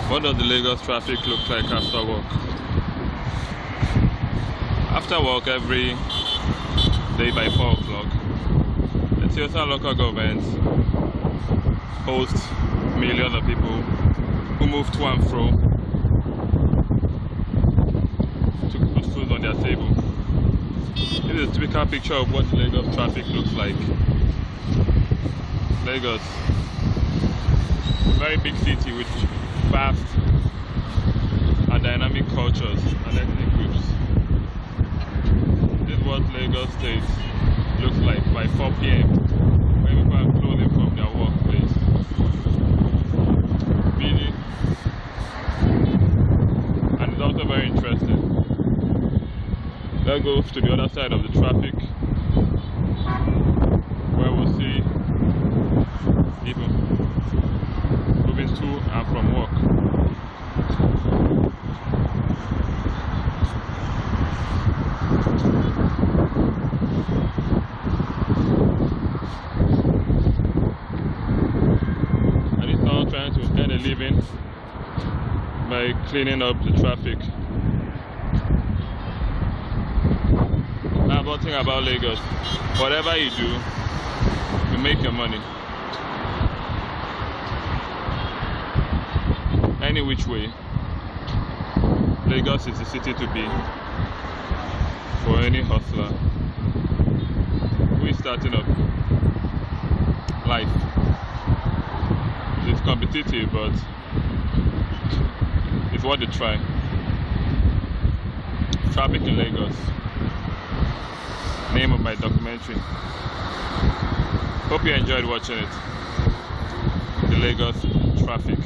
What does the Lagos traffic look like after work? After work every day by 4 o'clock, the Toyota local government hosts millions of people who move to and fro to put food on their table. This is a typical picture of what Lagos traffic looks like. Lagos, a very big city with vast and dynamic cultures and ethnic groups. This is what Lagos State looks like by 4 p.m. when people are closing from their workplace. Busy, and it's also very interesting. Let's go to the other side of the traffic, where we'll see people moving to and from work. And it's now trying to earn a living by cleaning up the traffic. Now, one thing about Lagos, whatever you do, you make your money. Any which way, Lagos is the city to be for any hustler who is starting up life. It's competitive, but it's worth a try. Traffic in Lagos, name of my documentary. Hope you enjoyed watching it. The Lagos traffic.